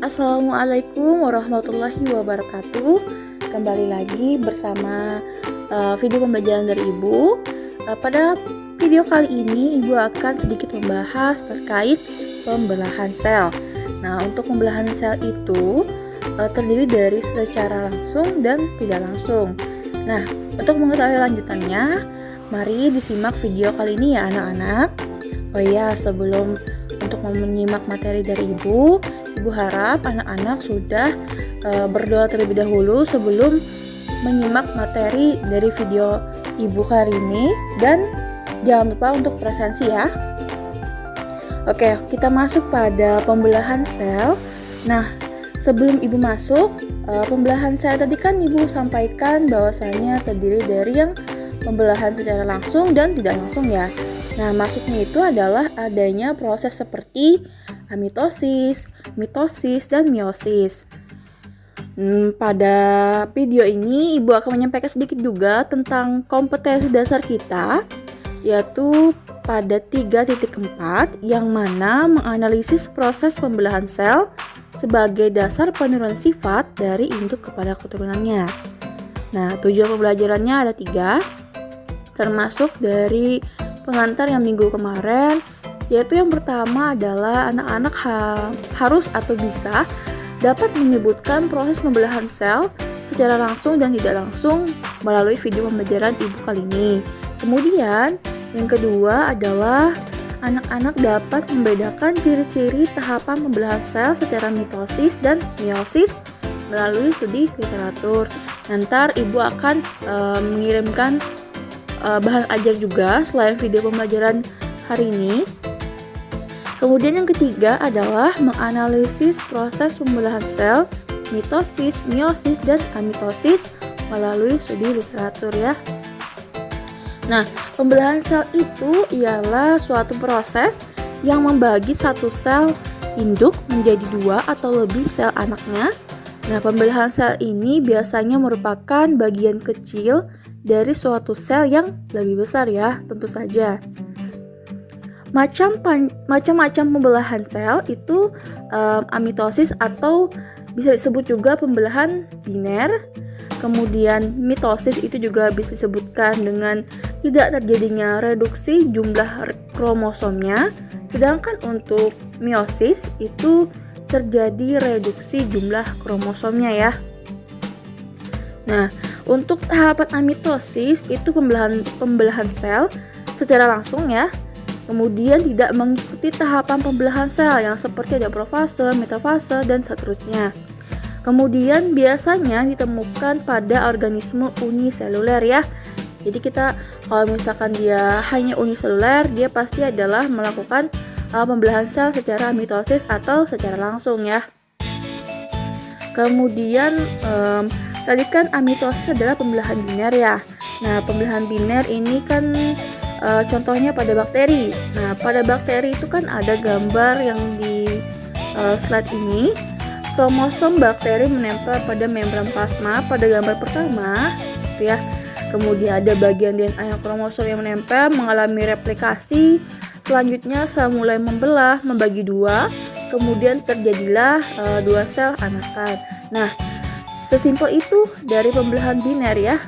Assalamualaikum warahmatullahi wabarakatuh. Kembali lagi bersama video pembelajaran dari Ibu. Pada video kali ini Ibu akan sedikit membahas terkait pembelahan sel. Nah, untuk pembelahan sel itu terdiri dari secara langsung dan tidak langsung. Nah, untuk mengetahui lanjutannya, mari disimak video kali ini ya anak-anak. Oh iya, sebelum untuk menyimak materi dari Ibu harap anak-anak sudah berdoa terlebih dahulu sebelum menyimak materi dari video Ibu hari ini, dan jangan lupa untuk presensi ya. Oke, kita masuk pada pembelahan sel. Nah, sebelum Ibu masuk, pembelahan sel tadi kan Ibu sampaikan bahwasanya terdiri dari yang pembelahan secara langsung dan tidak langsung ya. Nah, maksudnya itu adalah adanya proses seperti amitosis, mitosis, dan meiosis. Pada video ini Ibu akan menyampaikan sedikit juga tentang kompetensi dasar kita, yaitu pada 3.4 yang mana menganalisis proses pembelahan sel sebagai dasar penurunan sifat dari induk kepada keturunannya. Nah, tujuan pembelajarannya ada 3, termasuk dari pengantar yang minggu kemarin, yaitu yang pertama adalah anak-anak harus atau bisa dapat menyebutkan proses pembelahan sel secara langsung dan tidak langsung melalui video pembelajaran Ibu kali ini. Kemudian yang kedua adalah anak-anak dapat membedakan ciri-ciri tahapan pembelahan sel secara mitosis dan meiosis melalui studi literatur. Nanti Ibu akan mengirimkan bahan ajar juga selain video pembelajaran hari ini. Kemudian yang ketiga adalah menganalisis proses pembelahan sel, mitosis, meiosis, dan amitosis melalui studi literatur ya. Nah, pembelahan sel itu ialah suatu proses yang membagi satu sel induk menjadi 2 atau lebih sel anaknya. Nah, pembelahan sel ini biasanya merupakan bagian kecil dari suatu sel yang lebih besar ya, tentu saja. Macam-macam pembelahan sel itu amitosis atau bisa disebut juga pembelahan biner. Kemudian mitosis itu juga bisa disebutkan dengan tidak terjadinya reduksi jumlah kromosomnya. Sedangkan untuk meiosis itu terjadi reduksi jumlah kromosomnya ya. Nah, untuk tahapan amitosis itu pembelahan sel secara langsung ya. Kemudian tidak mengikuti tahapan pembelahan sel yang seperti ada profase, metafase, dan seterusnya. Kemudian biasanya ditemukan pada organisme uniseluler ya. Jadi kita kalau misalkan dia hanya uniseluler, dia pasti adalah melakukan pembelahan sel secara mitosis atau secara langsung ya. Kemudian tadi kan amitosis adalah pembelahan biner ya. Nah, pembelahan biner ini kan contohnya pada bakteri. Nah, pada bakteri itu kan ada gambar yang di slide ini. Kromosom bakteri menempel pada membran plasma pada gambar pertama, gitu ya. Kemudian ada bagian DNA yang kromosom yang menempel mengalami replikasi. Selanjutnya sel mulai membelah, membagi 2. Kemudian terjadilah 2 sel anakan. Nah, sesimpel itu dari pembelahan biner ya.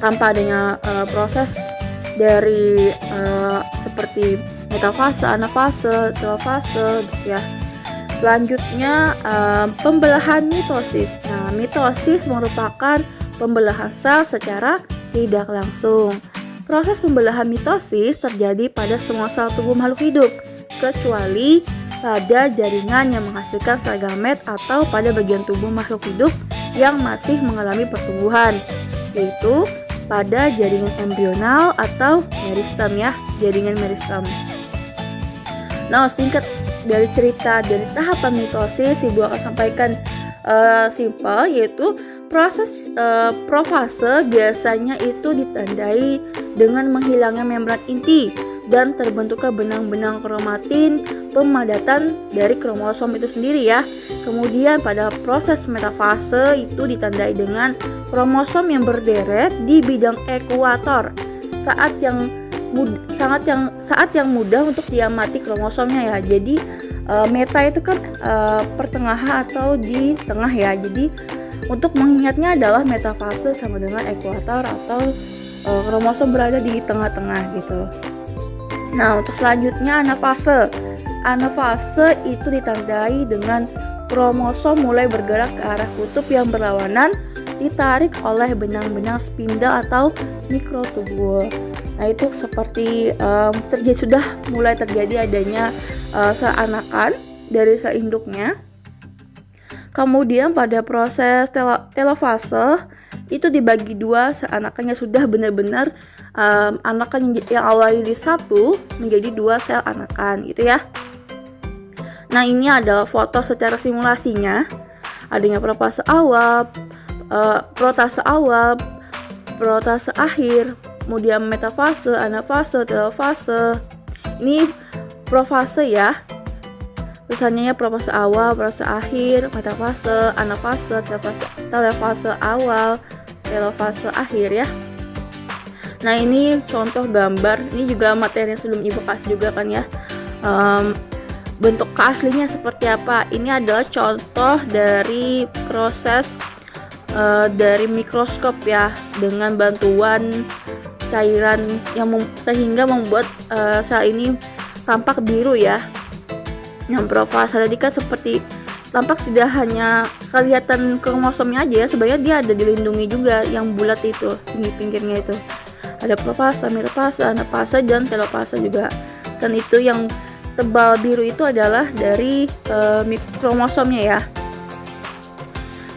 Tanpa adanya proses dari seperti metafase, anafase, telofase gitu ya. Selanjutnya pembelahan mitosis. Nah, mitosis merupakan pembelahan sel secara tidak langsung. Proses pembelahan mitosis terjadi pada semua sel tubuh makhluk hidup, kecuali pada jaringan yang menghasilkan sel gamet atau pada bagian tubuh makhluk hidup yang masih mengalami pertumbuhan, yaitu pada jaringan embrional atau meristem ya, jaringan meristem. Nah, singkat dari cerita dari tahapan mitosis, Ibu akan sampaikan simpel, yaitu proses profase biasanya itu ditandai dengan menghilangnya membran inti dan terbentuknya benang-benang kromatin, pemadatan dari kromosom itu sendiri ya. Kemudian pada proses metafase itu ditandai dengan kromosom yang berderet di bidang ekuator. Saat yang saat yang mudah untuk diamati kromosomnya ya. Jadi meta itu kan pertengahan atau di tengah ya. Jadi untuk mengingatnya adalah metafase sama dengan ekuator atau kromosom berada di tengah-tengah gitu. Nah, untuk selanjutnya anafase. Anafase itu ditandai dengan kromosom mulai bergerak ke arah kutub yang berlawanan, ditarik oleh benang-benang spindle atau mikrotubul. Nah, itu seperti sudah mulai terjadi adanya sel anakan dari sel induknya. Kemudian pada proses telofase itu dibagi dua, sel anakannya sudah benar-benar anakan yang awalnya satu menjadi dua sel anakan gitu ya. Nah, ini adalah foto secara simulasinya. Adanya profase awal, protase awal, protase akhir, kemudian metafase, anafase, telofase. Ini profase ya. Tulisannya ya profase awal, profase akhir, metafase, anafase, telofase awal, telofase akhir ya. Nah, ini contoh gambar. Ini juga materi yang sebelum Ibu kasih juga kan ya. Bentuk aslinya seperti apa? Ini adalah contoh dari proses dari mikroskop ya, dengan bantuan cairan yang sehingga membuat sel ini tampak biru ya. Yang profase tadi kan seperti tampak tidak hanya kelihatan kromosomnya aja ya, sebenarnya dia ada dilindungi juga yang bulat itu, pinggir-pinggirnya itu. Ada profase, metafase, anafase, dan telofase juga. Dan itu yang tebal biru itu adalah dari kromosomnya ya.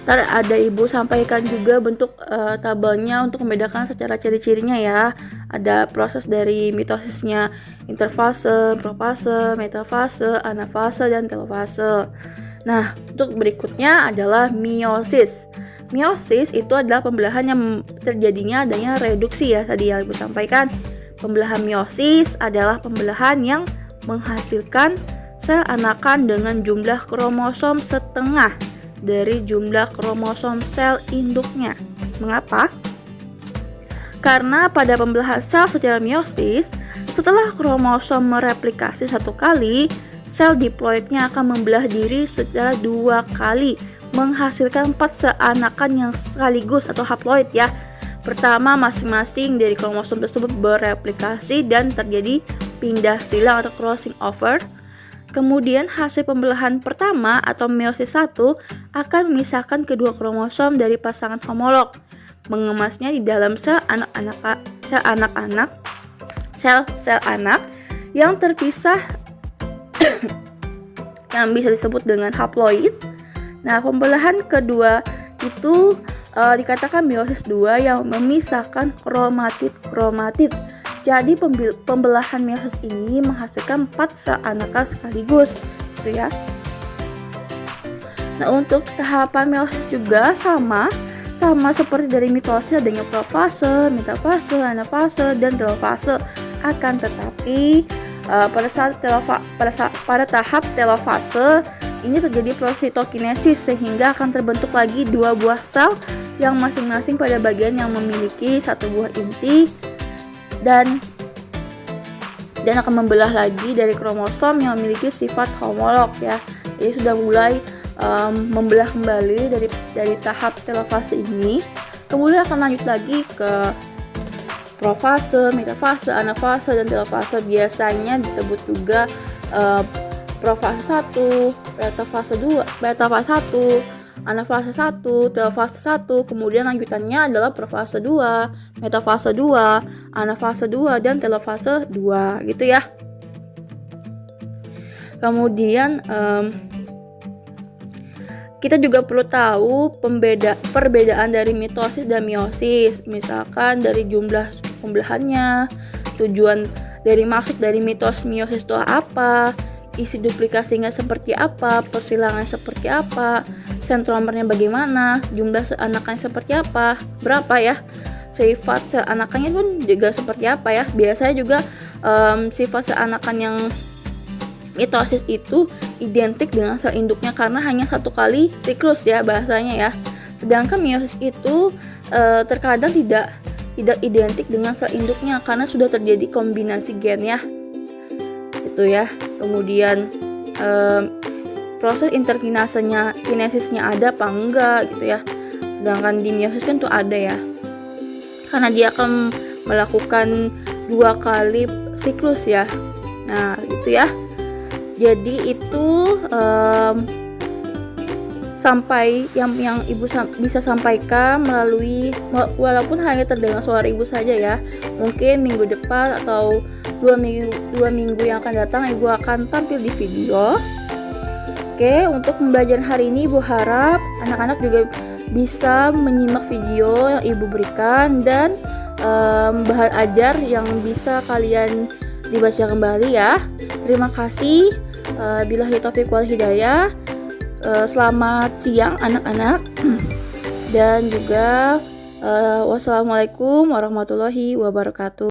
Ntar ada Ibu sampaikan juga bentuk tabelnya untuk membedakan secara ciri-cirinya ya. Ada proses dari mitosisnya, interfase, profase, metafase, anafase, dan telofase. Nah, untuk berikutnya adalah meiosis. Meiosis itu adalah pembelahan yang terjadinya adanya reduksi ya, tadi yang Ibu sampaikan. Pembelahan meiosis adalah pembelahan yang menghasilkan sel anakan dengan jumlah kromosom setengah dari jumlah kromosom sel induknya. Mengapa? Karena pada pembelahan sel secara meiosis, setelah kromosom mereplikasi satu kali, sel diploidnya akan membelah diri secara 2 kali, menghasilkan 4 sel anakan yang sekaligus atau haploid ya. Pertama, masing-masing dari kromosom tersebut bereplikasi dan terjadi pindah silang atau crossing over. Kemudian hasil pembelahan pertama atau meiosis 1 akan memisahkan kedua kromosom dari pasangan homolog, mengemasnya di dalam sel anak yang terpisah yang bisa disebut dengan haploid. Nah, pembelahan kedua itu dikatakan meiosis 2 yang memisahkan kromatid. Jadi pembelahan meiosis ini menghasilkan 4 sel anakan sekaligus, gitu ya. Nah, untuk tahapan meiosis juga sama seperti dari mitosis, adanya profase, metafase, anafase, dan telofase. Akan tetapi pada tahap telofase ini terjadi proses sitokinesis sehingga akan terbentuk lagi 2 buah sel yang masing-masing pada bagian yang memiliki 1 buah inti dan akan membelah lagi dari kromosom yang memiliki sifat homolog ya. Jadi sudah mulai membelah kembali dari tahap telofase ini. Kemudian akan lanjut lagi ke profase, metafase, anafase, dan telofase. Biasanya disebut juga profase 1, metafase 2, metafase 1, anafase 1, telofase 1. Kemudian lanjutannya adalah profase 2, metafase 2, anafase 2, dan telofase 2 gitu ya. Kemudian kita juga perlu tahu perbedaan dari mitosis dan meiosis. Misalkan dari jumlah pembelahannya, tujuan dari maksud dari mitosis meiosis itu apa, isi duplikasinya seperti apa, persilangan seperti apa, sentromernya bagaimana, jumlah anakannya seperti apa, berapa ya, sifat sel anakannya pun juga seperti apa ya. Biasanya juga sifat sel anakan yang mitosis itu identik dengan sel induknya karena hanya 1 kali siklus ya bahasanya ya. Sedangkan meiosis itu terkadang tidak tidak identik dengan sel induknya karena sudah terjadi kombinasi gen ya. Itu ya. Kemudian proses kinesisnya ada apa enggak gitu ya. Sedangkan di meiosis kan tuh ada ya. Karena dia akan melakukan 2 kali siklus ya. Nah, gitu ya. Jadi itu sampai yang ibu bisa sampaikan melalui, walaupun hanya terdengar suara ibu saja ya. Mungkin minggu depan atau 2 minggu yang akan datang ibu akan tampil di video. Oke, untuk pembelajaran hari ini ibu harap anak-anak juga bisa menyimak video yang ibu berikan dan bahan ajar yang bisa kalian dibaca kembali ya. Terima kasih. Billahi taufiq wal hidayah. Selamat siang anak-anak dan juga wassalamualaikum warahmatullahi wabarakatuh.